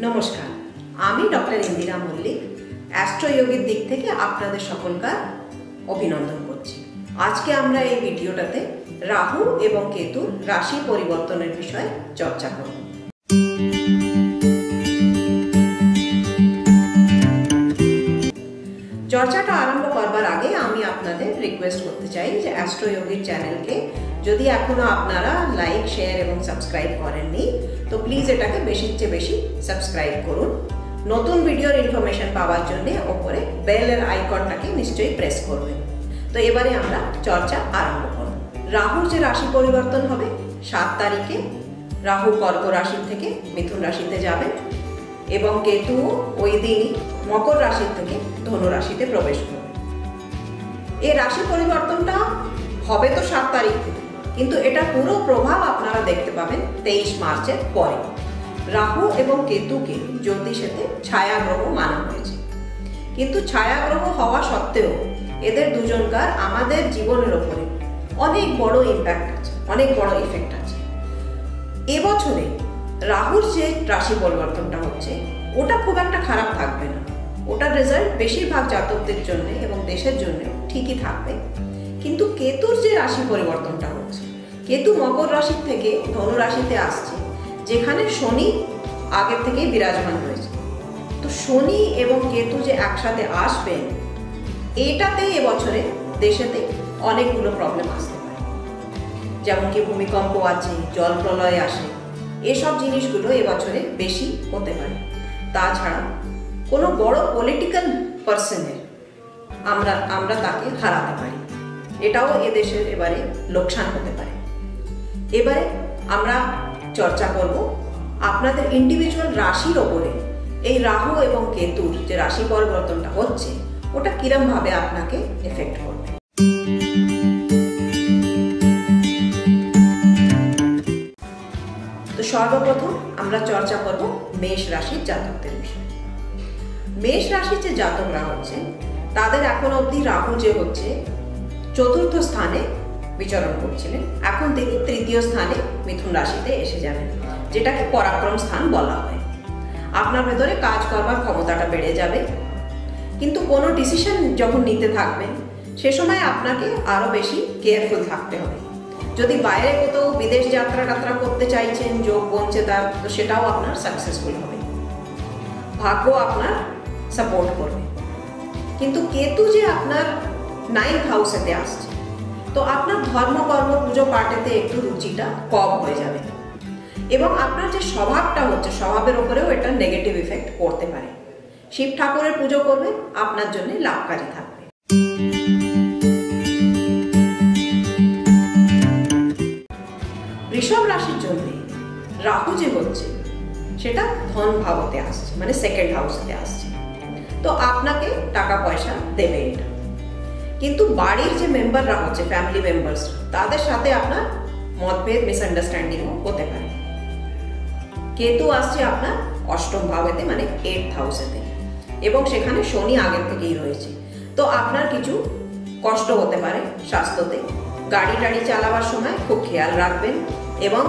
নমস্কার, আমি ডক্টর ইন্দিরা মল্লিক অ্যাস্ট্রোয়োগের দিক থেকে আপনাদের সকলকার অভিনন্দন করছি। আজকে আমরা এই ভিডিওটাতে রাহু এবং কেতুর রাশি পরিবর্তনের বিষয়ে চর্চা করব। চর্চাটা আরম্ভ করবার আগে আমি আপনাদের রিকোয়েস্ট করতে চাই যে অ্যাস্ট্রোয়োগের চ্যানেলকে যদি এখনো আপনারা লাইক, শেয়ার এবং সাবস্ক্রাইব করেননি তো প্লিজ এটাকে বেশির চেয়ে বেশি সাবস্ক্রাইব করুন। নতুন ভিডিওর ইনফরমেশন পাওয়ার জন্য ওপরে বেলের আইকনটাকে নিশ্চয়ই প্রেস করবেন। তো এবারে আমরা চর্চা আরম্ভ করব। রাহুর যে রাশি পরিবর্তন হবে 7 তারিখে, রাহু কর্ক রাশি থেকে মিথুন রাশিতে যাবে এবং কেতু ওই দিনই মকর রাশি থেকে ধনু রাশিতে প্রবেশ করবে। এই রাশি পরিবর্তনটা হবে তো 7 তারিখ থেকে, কিন্তু এটা পুরো প্রভাব আপনারা দেখতে পাবেন 23 মার্চের পরে। রাহু এবং কেতুকে জ্যোতিষেতে ছায়া গ্রহ মানা হয়েছে, কিন্তু ছায়া গ্রহ হওয়া সত্ত্বেও এদের দুজনকার আমাদের জীবনের ওপরে অনেক বড় ইম্প্যাক্ট আছে, অনেক বড় ইফেক্ট আছে। এবছরে রাহুর যে রাশি পরিবর্তনটা হচ্ছে ওটা খুব একটা খারাপ থাকবে না, ওটার রেজাল্ট বেশিরভাগ জাতকদের জন্য এবং দেশের জন্য ঠিকই থাকবে। কিন্তু কেতুর যে রাশি পরিবর্তনটা হচ্ছে, কেতু মকর রাশি থেকে ধনু রাশিতে আসছে, যেখানে শনি আগের থেকেই বিরাজমান রয়েছে। তো শনি এবং কেতু যে একসাথে আসবেন, এটাতেই এবছরে দেশেতে অনেকগুলো প্রবলেম আসতে পারে, যেমন কি ভূমিকম্প আছে, জল প্রলয় আসে, এসব জিনিসগুলো এবছরে বেশি হতে পারে। তাছাড়া কোনো বড় পলিটিক্যাল পার্সনের আমরা তাকে হারাতে পারি, এটাও এদেশের এবারে লোকসান হতে পারে। এবারে আমরা চর্চা করব আপনাদের ইন্ডিভিজুয়াল রাশির ওপরে এই রাহু এবং কেতুর যে রাশি পরিবর্তনটা হচ্ছে ওটা কিরম ভাবে আপনাকে এফেক্ট করবে। তো সর্বপ্রথম আমরা চর্চা করব মেষ রাশির জাতকদের বিষয়ে। মেষ রাশির যে জাতকরা হচ্ছে তাদের এখন অবধি রাহু যে হচ্ছে 4র্থ স্থানে বিচরণ করছিলেন, এখন তিনি 3য় স্থানে মিথুন রাশিতে এসে যাবেন, যেটাকে পরাক্রম স্থান বলা হয়। আপনার ভেতরে কাজ করবার ক্ষমতাটা বেড়ে যাবে, কিন্তু কোনো ডিসিশন যখন নিতে থাকবেন সে সময় আপনাকে আরো বেশি কেয়ারফুল থাকতে হবে। যদি বাইরে কোথাও বিদেশ যাত্রা করতে চাইছেন, যোগ বনছে তার, তো সেটাও আপনার সাকসেসফুল হবে, ভাগ্য আপনার সাপোর্ট করবে। কিন্তু কেতু যে আপনার 9th হাউসেতে আসছে, তো আপনার ধর্মকর্ম পুজো পাঠেতে একটু রুচিটা কম হয়ে যাবে এবং আপনার যে স্বভাবটা হচ্ছে স্বভাবের ওপরেও এটা নেগেটিভ ইফেক্ট পড়তে পারে। শিব ঠাকুরের পুজো করবে, আপনার জন্য লাভকারী থাকবে। বৃষভ রাশির জন্য রাহু যে হচ্ছে সেটা ধন ভাবতে আসছে, মানে 2nd হাউসেতে আসছে, তো আপনাকে টাকা পয়সা দেবে এটা। কিন্তু বাড়ির যে মেম্বাররা হচ্ছে, ফ্যামিলি মেম্বার্স, তাদের সাথে আপনার মতভেদ, মিসআন্ডারস্ট্যান্ডিংও হতে পারে। কেতু আসছে আপনার 8ম ভাবেতে, মানে 8th হাউসেতে, এবং সেখানে শনি আগের থেকেই রয়েছে। তো আপনার কিছু কষ্ট হতে পারে স্বাস্থ্যতে। গাড়ি টাড়ি চালাবার সময় খুব খেয়াল রাখবেন এবং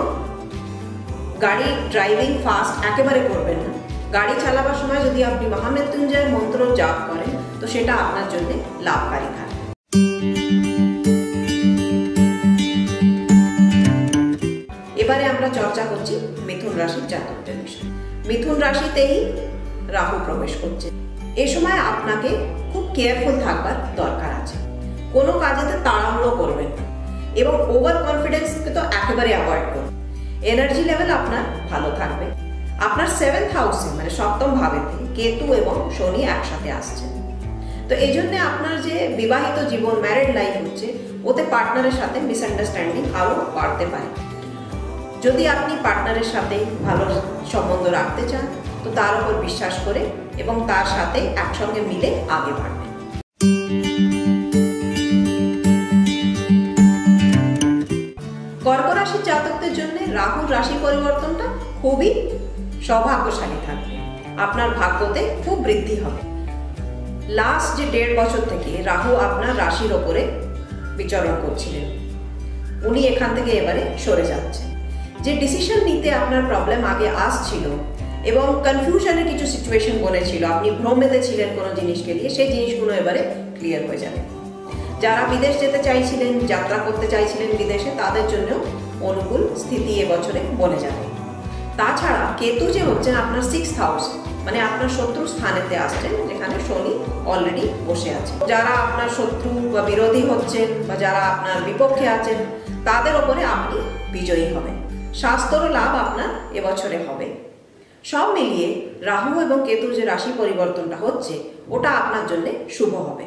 গাড়ি ড্রাইভিং ফাস্ট একেবারে করবেন না। গাড়ি চালাবার সময় যদি আপনি মহামৃত্যুঞ্জয় মন্ত্র জাপ করেন তো সেটা আপনার জন্য লাভকারী থাকবে। এবারে আমরা চর্চা করছি মিথুন রাশির জাতকদের বিষয়ে। মিথুন রাশিতেই রাহু প্রবেশ করছে। এই সময় আপনাকে খুব কেয়ারফুল থাকবার দরকার আছে, কোনো কাজেতে তাড়াহুড়ো করবেন না এবং ওভার কনফিডেন্সকে তো একেবারে অ্যাভয়েড করুন। এনার্জি লেভেল আপনার ভালো থাকবে। আপনার 7th হাউসে, মানে 7ম ভাবেতে কেতু এবং শনি একসাথে আসছে, তো এই জন্য আপনার যে বিবাহিত জীবন, ম্যারিড লাইফ হচ্ছে, ওতে পার্টনারের সাথে মিসআন্ডারস্ট্যান্ডিং আরও বাড়তে পারে। যদি আপনি পার্টনারের সাথে ভালো সম্বন্ধ রাখতে চান তো তার উপর বিশ্বাস করে এবং তার সাথে একসঙ্গে মিলে আগে বাড়বেন। কর্ক রাশির জাতকদের জন্য রাহুর রাশি পরিবর্তনটা খুবই সৌভাগ্যশালী থাকবে, আপনার ভাগ্যতে খুব বৃদ্ধি হবে। লাস্ট যে 1.5 বছর থেকে রাহু আপনার রাশির ওপরে বিচরণ করছিলেন, উনি এখান থেকে এবারে সরে যাচ্ছেন। যে ডিসিশন নিতে আপনার প্রবলেম আগে আসছিল এবং কনফিউশনের কিছু সিচুয়েশন বনেছিল, আপনি ভ্রমেতে ছিলেন কোনো জিনিসকে নিয়ে, সেই জিনিসগুলো এবারে ক্লিয়ার হয়ে যাবে। যারা বিদেশ যেতে চাইছিলেন, যাত্রা করতে চাইছিলেন বিদেশে, তাদের জন্য অনুকূল স্থিতি এবছরে বনে যাবে। তাছাড়া কেতু যে হচ্ছেন আপনার 6th হাউস, মানে আপনার শত্রু স্থানেতে আসছেন, যেখানে শনি অলরেডি বসে আছে। যারা আপনার শত্রু বা বিরোধী হচ্ছেন বা যারা আপনার বিপক্ষে আছেন, তাদের ওপরে আপনি বিজয়ী হবেন। স্বাস্থ্যর লাভ আপনার এবছরে হবে। সব মিলিয়ে রাহু এবং কেতুর যে রাশি পরিবর্তনটা হচ্ছে, ওটা আপনার জন্য শুভ হবে।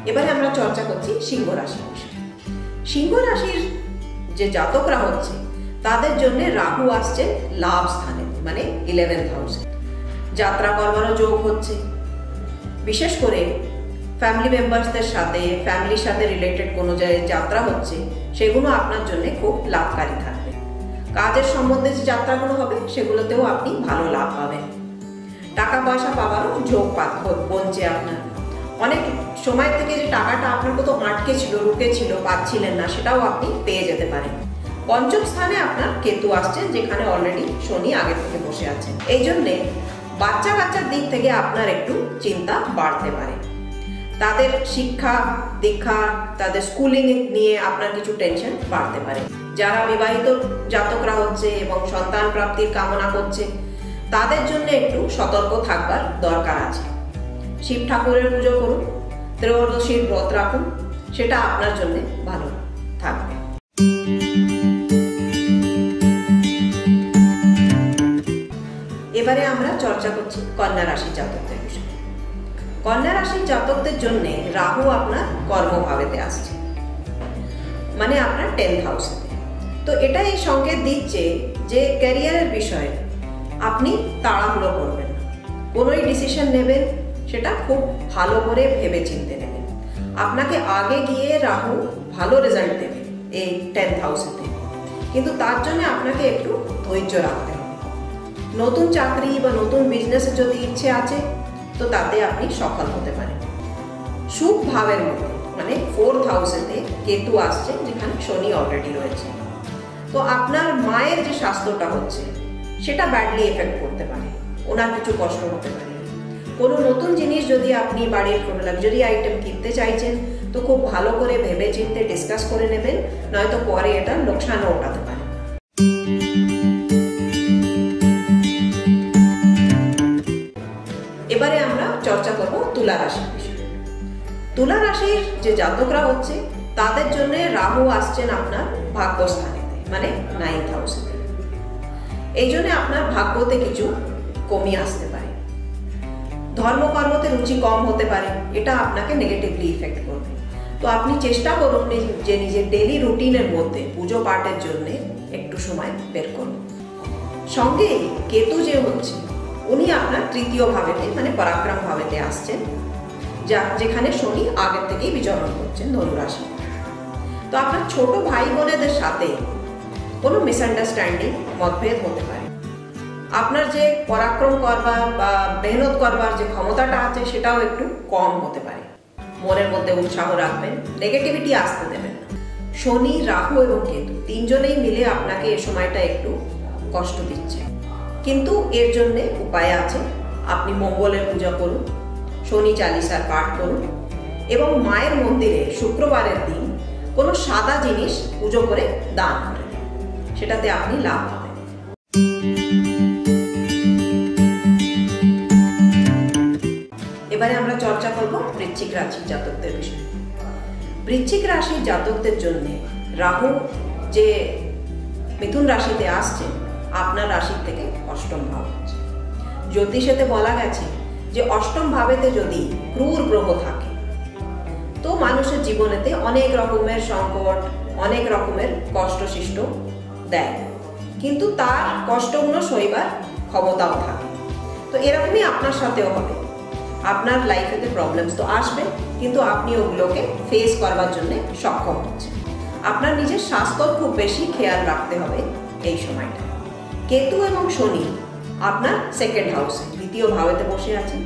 এবারে আমরা চর্চা করছি সিংহ রাশির বিষয়ে। সিংহ রাশির যে জাতকরা হচ্ছে, তাদের জন্য রাহু আসছে লাভ স্থানে, মানে 11th হাউসে। যাত্রা করবারও যোগ হচ্ছে। বিশেষ করে ফ্যামিলি মেম্বার্সদের সাথে, ফ্যামিলির সাথে রিলেটেড কোনো জায়গায় যাত্রা হচ্ছে, সেগুলো আপনার জন্য খুব লাভকারী থাকবে। কাজের সম্বন্ধে যে যাত্রাগুলো হবে, সেগুলোতেও আপনি ভালো লাভ পাবেন। টাকা পয়সা পাওয়ারও যোগ বনছে আপনার। অনেক সময় থেকে যে টাকাটা আপনার কোথাও আটকে ছিল, রুকে ছিল, পাচ্ছিলেন না, সেটাও আপনি পেয়ে যেতে পারেন। পঞ্চম স্থানে আপনার কেতু আসছেন, যেখানে অলরেডি শনি আগে থেকে বসে আছেন। এই জন্যে বাচ্চা কাচ্চার দিক থেকে আপনার একটু চিন্তা বাড়তে পারে। তাদের শিক্ষা দীক্ষা, তাদের স্কুলিং নিয়ে আপনার কিছু টেনশন বাড়তে পারে। যারা বিবাহিত জাতকরা হচ্ছে এবং সন্তান প্রাপ্তির কামনা করছে, তাদের জন্য একটু সতর্ক থাকবার দরকার আছে। শিব ঠাকুরের পুজো করুন, ত্রয়োদশীর ব্রত রাখুন, সেটা আপনার জন্য ভালো থাকবে। এবারে আমরা চর্চা করছি কন্যা রাশির জাতকদের বিষয়ে। কন্যা রাশির জাতকদের জন্য রাহু আপনার কর্মভাবেতে আসছে, মানে আপনার 10th হাউসে। তো এটা এই সংকেত দিচ্ছে যে ক্যারিয়ারের বিষয়ে আপনি তাড়াহুড়ো করবেন না। কোনোই ডিসিশন নেবেন, সেটা খুব ভালো করে ভেবে চিন্তে নেবেন। আপনাকে আগে গিয়ে রাহু ভালো রেজাল্ট দেবে এই 10th হাউসেতে, কিন্তু তার জন্য আপনাকে একটু ধৈর্য রাখতে হবে। নতুন চাকরি বা নতুন বিজনেসে যদি ইচ্ছে আছে, তো তাতে আপনি সফল হতে পারেন। শুভ ভাবের মধ্যে, মানে 4th হাউসেতে কেতু আসছে, যেখানে শনি অলরেডি রয়েছে। তো আপনার মায়ের যে স্বাস্থ্যটা হচ্ছে, সেটা ব্যাডলি এফেক্ট করতে পারে, ওনার কিছু কষ্ট হতে পারে। কোনো নতুন জিনিস যদি আপনি বাড়ির কোনো লাক্সারি আইটেম কিনতে চাইছেন, তো খুব ভালো করে ভেবে চিন্তে ডিসকাস করে নেবেন, নয়তো পরে এটা লোকসানও ওঠাতে পারে। এবারে আমরা চর্চা করব তুলা রাশির বিষয়ে। তুলা রাশির যে জাতকরা হচ্ছে, তাদের জন্য রাহু আসছেন আপনার ভাগ্যস্থানে, মানে 9th হাউসে। এই জন্য আপনার ভাগ্যতে কিছু কমই আসতে পারে। ধর্মকর্মতে রুচি কম হতে পারে, এটা আপনাকে নেগেটিভলি ইফেক্ট করবে। তো আপনি চেষ্টা করুন যে নিজের ডেলি রুটিনের মধ্যে পুজো পাঠের জন্য একটু সময় বের করুন। সঙ্গে কেতু যে হচ্ছে, উনি আপনার 3য় ভাবেতে, মানে পরাক্রম ভাবেতে আসছেন, যেখানে শনি আগের থেকেই বিচরণ করছেন ধনু রাশি। তো আপনার ছোট ভাই বোনেদের সাথে কোনো মিসআন্ডারস্ট্যান্ডিং, মতভেদ হতে পারে। আপনার যে পরাক্রম করবার বা মেহনত করবার যে ক্ষমতাটা আছে, সেটাও একটু কম হতে পারে। মনের মধ্যে উৎসাহ রাখবেন, নেগেটিভিটি আসতে দেবেন না। শনি, রাহু এবং কেতু তিনজনেই মিলে আপনাকে এ সময়টা একটু কষ্ট দিচ্ছে, কিন্তু এর জন্য উপায় আছে। আপনি মঙ্গলের পূজা করুন, শনি চালিসার পাঠ করুন এবং মায়ের মন্দিরে শুক্রবারের দিন কোনো সাদা জিনিস পুজো করে দান করেন, সেটাতে আপনি লাভ পাবেন। এবারে আমরা চর্চা করব বৃশ্চিক রাশির জাতকদের বিষয়ে। বৃশ্চিক রাশির জাতকদের জন্য রাহু যে মিথুন রাশিতে আসছে, আপনার রাশির থেকে 8ম ভাব হচ্ছে। জ্যোতিষেতে বলা গেছে যে 8ম ভাবেতে যদি ক্রূর গ্রহ থাকে, তো মানুষের জীবনেতে অনেক রকমের সংকট, অনেক রকমের কষ্ট-সৃষ্ট দেয়, কিন্তু তার কষ্টগুলো সইবার ক্ষমতাও থাকে। তো এরকমই আপনার সাথেও হবে। আপনার লাইফেতে প্রবলেমস তো আসবে, কিন্তু আপনি ওগুলোকে ফেস করবার জন্য সক্ষম হচ্ছেন। আপনার নিজের স্বাস্থ্য খুব বেশি খেয়াল রাখতে হবে এই সময়টা। কেতু এবং শনি আপনার 2nd হাউসে, 2য় ভাবেতে বসে আছেন।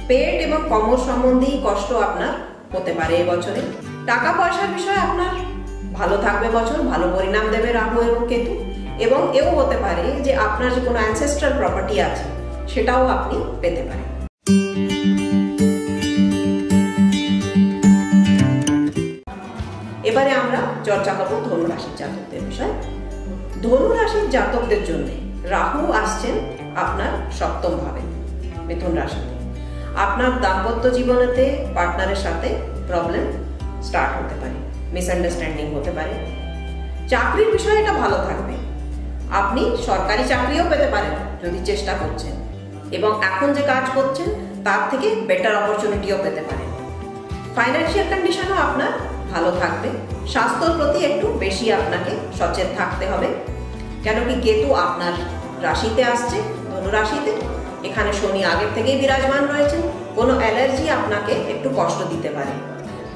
পেট এবং কোমর সম্বন্ধী কষ্ট আপনার হতে পারে এই বছরে। টাকা পয়সার বিষয়ে আপনার ভালো থাকবে বছর, ভালো পরিণাম দেবে রাহু এবং কেতু। এবং এও হতে পারে যে আপনার যে কোনো অ্যানসেস্ট্রাল প্রপার্টি আছে সেটাও আপনি পেতে পারেন। এবারে আমরা চর্চা করব ধনু রাশির জাতকদের বিষয়। ধনু রাশির জাতকদের জন্য রাহু আসছেন আপনার সপ্তম ভাবে, মিথুন রাশিতে। আপনার দাম্পত্য জীবনেতে পার্টনারের সাথে প্রবলেম স্টার্ট হতে পারে, মিসআন্ডারস্ট্যান্ডিং হতে পারে। চাকরির বিষয়ে এটা ভালো থাকবে, আপনি সরকারি চাকরিও পেতে পারেন যদি চেষ্টা করছেন, এবং এখন যে কাজ করছেন তার থেকে বেটার অপরচুনিটিও পেতে পারেন। ফাইন্যান্সিয়াল কন্ডিশনও আপনার ভালো থাকবে। স্বাস্থ্যের প্রতি একটু বেশি আপনাকে সচেতন থাকতে হবে, কেন কি কেতু আপনার রাশিতে আসছে, ধনু রাশিতে। এখানে শনি আগের থেকেই বিরাজমান রয়েছে। কোনো অ্যালার্জি আপনাকে একটু কষ্ট দিতে পারে,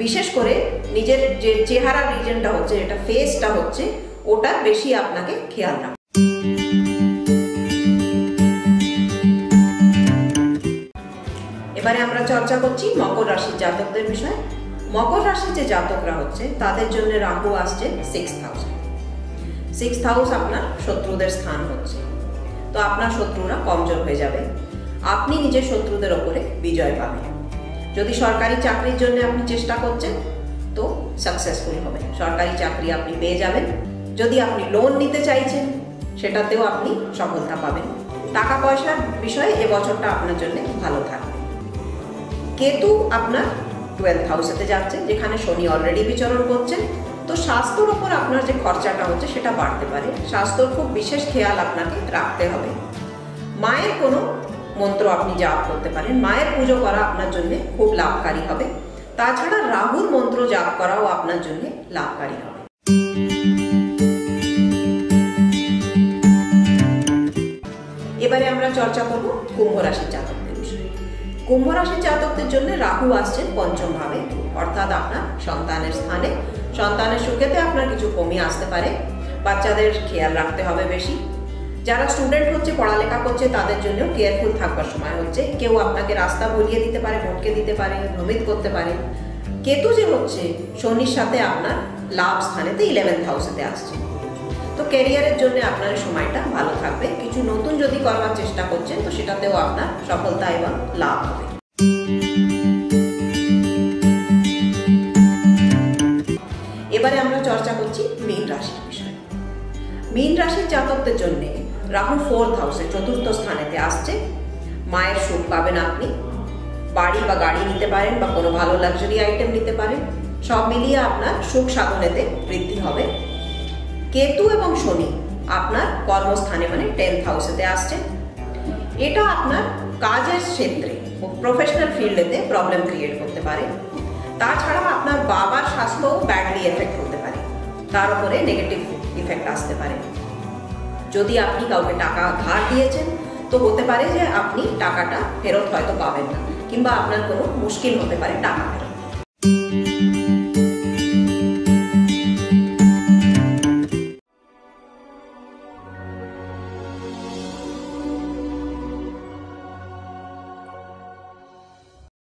বিশেষ করে নিজের যে চেহারা রিজনটা হচ্ছে, যেটা ফেসটা হচ্ছে, ওটা বেশি আপনাকে খেয়াল রাখবে। এবারে আমরা চর্চা করছি মকর রাশির জাতকদের বিষয়ে। মকর রাশির যে জাতকরা হচ্ছে তাদের জন্য রাহু আসছে 6th হাউস। 6th হাউস আপনার শত্রুদের স্থান হচ্ছে, তো আপনার শত্রুরা কমজোর হয়ে যাবে, আপনি নিজের শত্রুদের ওপরে বিজয় পাবেন। যদি সরকারি চাকরির জন্য আপনি চেষ্টা করছেন তো সাকসেসফুল হবেন, সরকারি চাকরি আপনি পেয়ে যাবেন। যদি আপনি লোন নিতে চাইছেন সেটাতেও আপনি সফলতা পাবেন। টাকা পয়সার বিষয়ে এবছরটা আপনার জন্য ভালো থাকবে। কেতু আপনার 12th হাউসেতে যাচ্ছে, যেখানে শনি অলরেডি বিচরণ করছেন। তো স্বাস্থ্যের ওপর আপনার যে খরচাটা হচ্ছে সেটা বাড়তে পারে, স্বাস্থ্যর খুব বিশেষ খেয়াল আপনাকে রাখতে হবে। মায়ের কোনো মন্ত্র আপনি জাপ করতে পারেন, মায়ের পুজো করা আপনার জন্য খুব লাভকারী হবে। তাছাড়া রাহুর মন্ত্র জাপ করাও আপনার জন্য লাভকারী হবে। এবারে আমরা চর্চা করব কুম্ভ রাশির জাতকদের বিষয়ে। কুম্ভ রাশির জাতকদের জন্য রাহু আসছেন পঞ্চম ভাবে, অর্থাৎ আপনার সন্তানের স্থানে। সন্তানের সুখেতে আপনার কিছু কমই আসতে পারে, বাচ্চাদের খেয়াল রাখতে হবে বেশি। যারা স্টুডেন্ট হচ্ছে, পড়ালেখা করছে, তাদের জন্য কেয়ারফুল থাকবার সময় হচ্ছে। কেউ আপনাকে রাস্তা ভুলিয়ে দিতে পারে, ভটকে দিতে পারে, ভ্রমিত করতে পারে। কেতু যে হচ্ছে শনির সাথে আপনার লাভ স্থানেতে 11th হাউসেতে আসছে, তো ক্যারিয়ারের জন্য আপনার সময়টা ভালো থাকবে। কিছু নতুন যদি করবার চেষ্টা করছেন তো সেটাতেও আপনার সফলতা এবং লাভ হবে। এবারে আমরা চর্চা করছি মীন রাশির বিষয়ে। মীন রাশির জাতকদের জন্য রাহু 4th হাউসে, চতুর্থ স্থানেতে আসছে। মায়ের সুখ পাবেন আপনি, বাড়ি বা গাড়ি নিতে পারেন, বা কোনো ভালো লাক্সারি আইটেম নিতে পারেন। সব মিলিয়ে আপনার সুখ সাধনেতে বৃদ্ধি হবে। কেতু এবং শনি আপনার কর্মস্থানে মানে 10th হাউসেতে আসছে। এটা আপনার কাজের ক্ষেত্রে, প্রফেশনাল ফিল্ডেতে প্রবলেম ক্রিয়েট করতে পারে। তাছাড়া আপনার বাবার স্বাস্থ্যও ব্যাডলি এফেক্ট হতে পারে, তার উপরে নেগেটিভ ইফেক্ট আসতে পারে। যদি আপনি কাউকে টাকা ধার দিয়েছেন তো হতে পারে যে আপনি টাকাটা ফেরত হয়তো পাবেন না, কিংবা আপনার কোনো মুশকিল হতে পারে টাকা